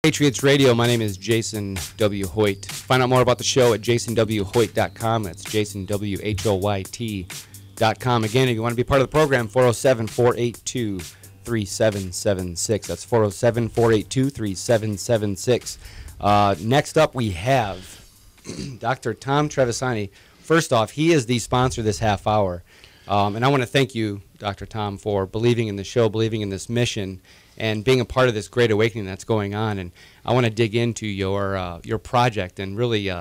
Patriots Radio. My name is Jason W. Hoyt. Find out more about the show at jasonwhoyt.com. That's jasonwhoyt.com. Again, if you want to be part of the program, 407-482-3776. That's 407-482-3776. Next up, we have Dr. Tom Trevisani. First off, he is the sponsor this half hour. And I want to thank you, Dr. Tom, for believing in the show, believing in this mission, and being a part of this great awakening that's going on. And I want to dig into your project and really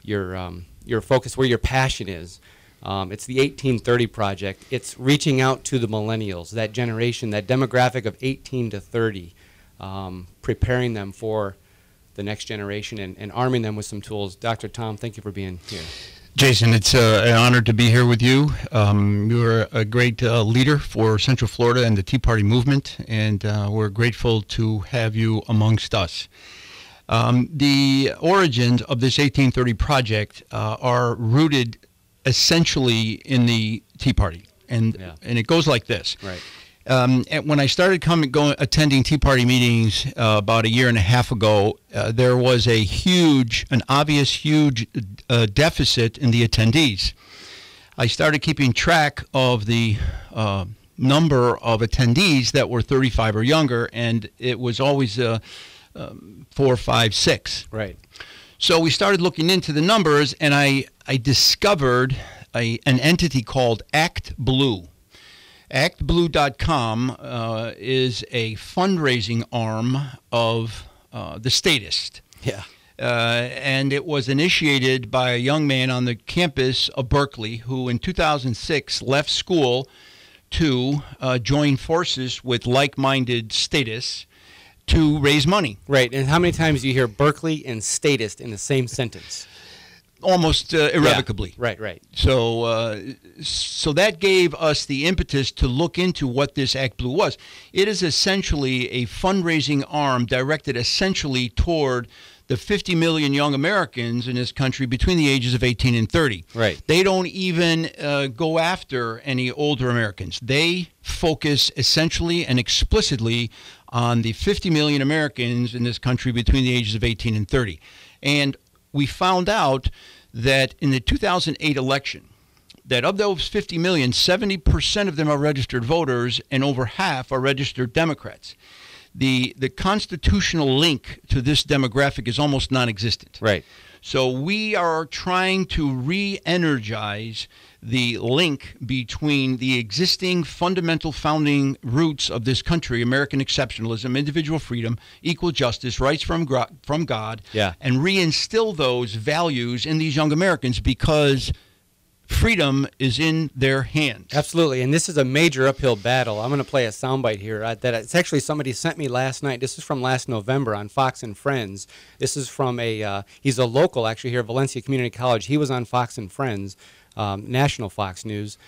your focus, where your passion is. It's the 1830 Project. It's reaching out to the millennials, that generation, that demographic of 18 to 30, preparing them for the next generation and arming them with some tools. Dr. Tom, thank you for being here. Jason, it's an honor to be here with you. You're a great leader for Central Florida and the Tea Party movement, and we're grateful to have you amongst us. The origins of this 1830 Project are rooted essentially in the Tea Party, and it goes like this. Right. And when I started attending Tea Party meetings about a year and a half ago, there was an obvious huge deficit in the attendees. I started keeping track of the number of attendees that were 35 or younger, and it was always 4, 5, 6. Right. So we started looking into the numbers, and I discovered an entity called Act Blue. ActBlue.com is a fundraising arm of the Statist. Yeah. And it was initiated by a young man on the campus of Berkeley who in 2006 left school to join forces with like-minded statists to raise money. Right. And how many times do you hear Berkeley and statist in the same sentence? Almost irrevocably. Yeah. Right. So that gave us the impetus to look into what this Act Blue was. It is essentially a fundraising arm directed essentially toward the 50 million young Americans in this country between the ages of 18 and 30. Right. They don't even go after any older Americans. They focus essentially and explicitly on the 50 million Americans in this country between the ages of 18 and 30. And we found out that in the 2008 election, that of those 50 million, 70% of them are registered voters and over half are registered Democrats. The constitutional link to this demographic is almost non-existent. Right. So we are trying to re-energize the link between the existing fundamental founding roots of this country, American exceptionalism, individual freedom, equal justice, rights from God, and reinstill those values in these young Americans because freedom is in their hands. Absolutely, and this is a major uphill battle. I'm going to play a soundbite here that it's actually somebody sent me last night. This is from last November on Fox and Friends. This is from he's a local actually here at Valencia Community College. He was on Fox and Friends, national Fox News,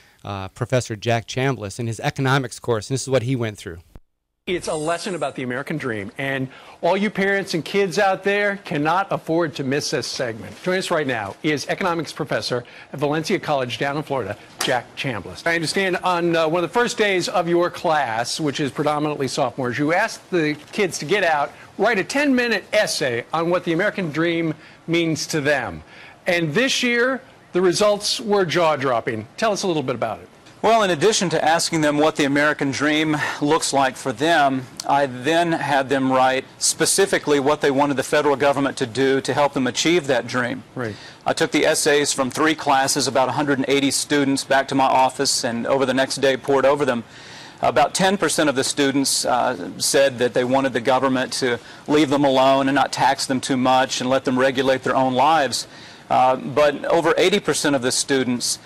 Professor Jack Chambliss in his economics course, and this is what he went through. It's a lesson about the American dream, and all you parents and kids out there cannot afford to miss this segment. Joining us right now is economics professor at Valencia College down in Florida, Jack Chambliss. I understand on one of the first days of your class, which is predominantly sophomores, you asked the kids to get out, write a 10-minute essay on what the American dream means to them. And this year, the results were jaw-dropping. Tell us a little bit about it. Well, in addition to asking them what the American dream looks like for them, I then had them write specifically what they wanted the federal government to do to help them achieve that dream. Right. I took the essays from 3 classes, about 180 students, back to my office, and over the next day poured over them. About 10% of the students said that they wanted the government to leave them alone and not tax them too much and let them regulate their own lives. But over 80% of the students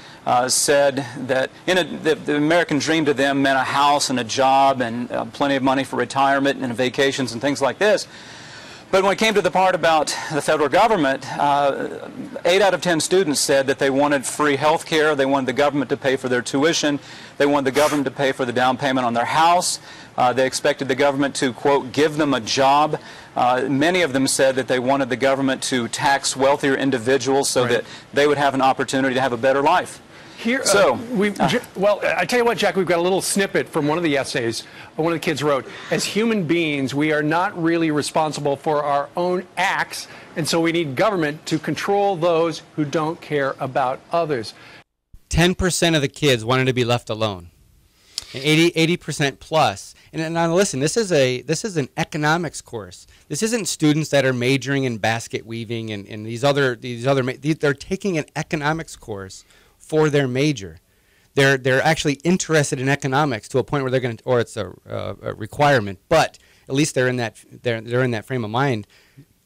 said that the American dream to them meant a house and a job and plenty of money for retirement and vacations and things like this. But when it came to the part about the federal government, 8 out of 10 students said that they wanted free health care, they wanted the government to pay for their tuition, they wanted the government to pay for the down payment on their house, they expected the government to, quote, give them a job. Many of them said that they wanted the government to tax wealthier individuals so that they would have an opportunity to have a better life. Here, So, well, I tell you what, Jack, we've got a little snippet from one of the essays one of the kids wrote. As human beings, we are not really responsible for our own acts, and so we need government to control those who don't care about others. 10% of the kids wanted to be left alone. 80% plus. And now listen, this is an economics course. This isn't students that are majoring in basket weaving and they're taking an economics course for their major. They're actually interested in economics to a point where they're going to, or it's a requirement, but at least they're in that frame of mind.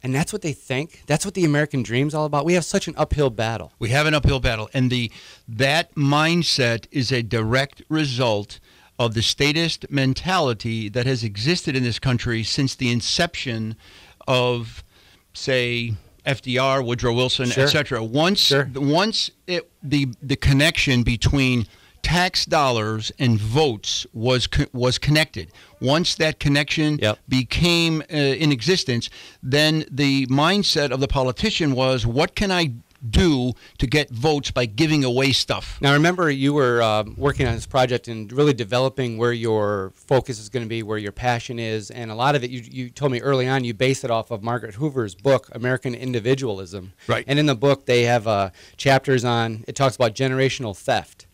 And that's what they think. That's what the American dream's all about. We have such an uphill battle. We have an uphill battle, and that mindset is a direct result of the statist mentality that has existed in this country since the inception of, say, FDR, Woodrow Wilson, Sure. etc. Once the connection between tax dollars and votes was connected. Once that connection became in existence, then the mindset of the politician was, what can I do to get votes by giving away stuff? Now, remember, you were working on this project and really developing where your focus is going to be, where your passion is, and a lot of it, you told me early on, you base it off of Margaret Hoover's book, American Individualism. Right. And in the book, they have chapters on, it talks about generational theft.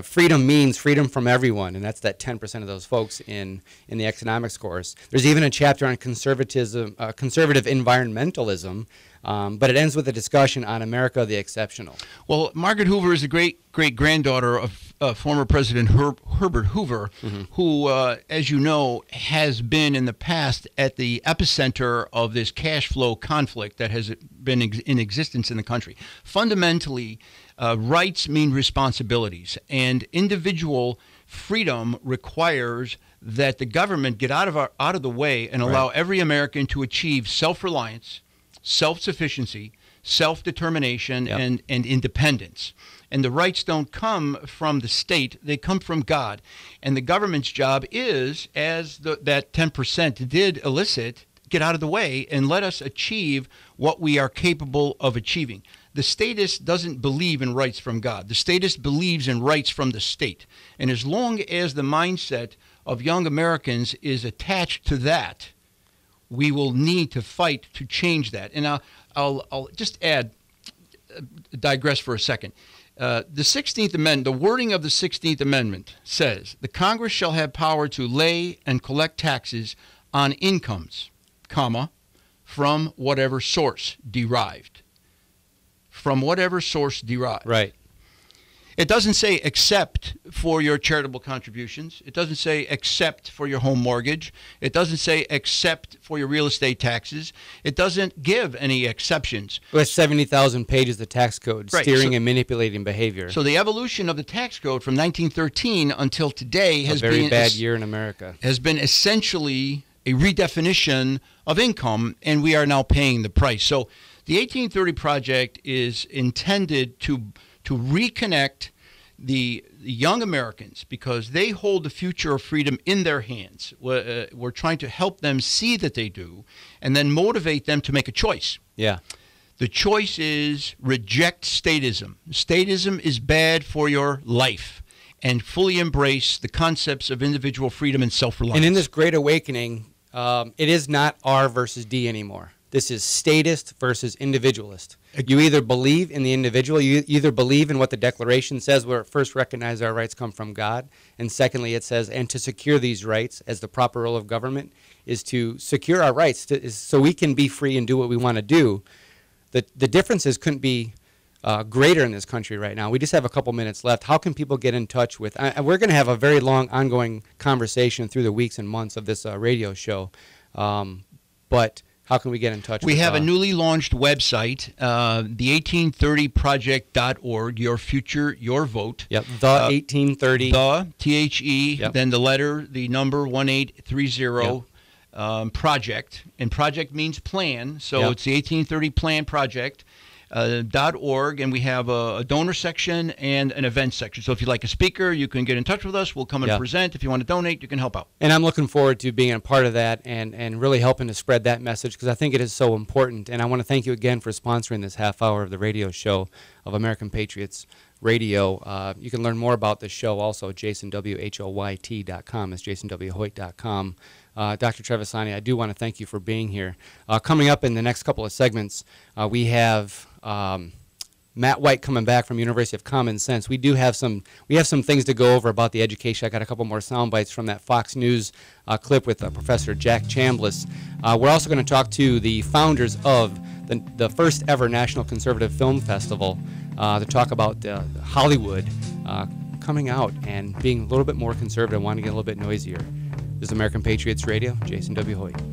Freedom means freedom from everyone, and that's that 10% of those folks in the economics course. There's even a chapter on conservative environmentalism, but it ends with a discussion on America the Exceptional. Well, Margaret Hoover is the great-granddaughter of former President Herbert Hoover, who, as you know, has been in the past at the epicenter of this cash flow conflict that has been in existence in the country. Fundamentally, rights mean responsibilities, and individual freedom requires that the government get out of the way and allow every American to achieve self-reliance, self-sufficiency, self-determination, and independence. And the rights don't come from the state, they come from God. And the government's job is, as that 10% did elicit, get out of the way and let us achieve what we are capable of achieving. The statist doesn't believe in rights from God. The statist believes in rights from the state. And as long as the mindset of young Americans is attached to that, we will need to fight to change that. And I'll just digress for a second. The 16th Amendment, the wording of the 16th Amendment says, the Congress shall have power to lay and collect taxes on incomes, from whatever source derived. From whatever source derived. Right. It doesn't say except for your charitable contributions. It doesn't say except for your home mortgage. It doesn't say except for your real estate taxes. It doesn't give any exceptions. With 70,000 pages of tax code, steering and manipulating behavior. So the evolution of the tax code from 1913 until today has been a very bad year in America. Has been essentially a redefinition of income, and we are now paying the price. So the 1830 Project is intended to reconnect the young Americans, because they hold the future of freedom in their hands. We're trying to help them see that they do, and then motivate them to make a choice. Yeah. The choice is reject statism. Statism is bad for your life, and fully embrace the concepts of individual freedom and self-reliance. And in this great awakening, it is not R versus D anymore. This is statist versus individualist. You either believe in the individual, you either believe in what the Declaration says, where it first recognizes our rights come from God, and secondly it says, and to secure these rights as the proper role of government is to secure our rights so we can be free and do what we want to do. The differences couldn't be greater in this country right now. We just have a couple minutes left. How can people get in touch with? We're going to have a very long ongoing conversation through the weeks and months of this radio show, but how can we get in touch? We have a newly launched website, the1830project.org, Your Future, Your Vote. Yep, the 1830. The, T-H-E, then the letter, the number 1830 project. And project means plan, so it's the 1830 Plan Project. .org, and we have a donor section and an event section. So if you'd like a speaker, you can get in touch with us. We'll come and present. If you want to donate, you can help out. And I'm looking forward to being a part of that and really helping to spread that message, because I think it is so important. And I want to thank you again for sponsoring this half hour of the radio show of American Patriots Radio. You can learn more about this show also at jasonwhoyt.com. It's jasonwhoyt.com. Dr. Trevisani, I do want to thank you for being here. Coming up in the next couple of segments, we have Matt White coming back from University of Common Sense. We have some things to go over about the education. I got a couple more sound bites from that Fox News clip with Professor Jack Chambliss. We're also going to talk to the founders of the first ever National Conservative Film Festival to talk about Hollywood coming out and being a little bit more conservative, wanting to get a little bit noisier. This is American Patriots Radio. Jason W. Hoyt.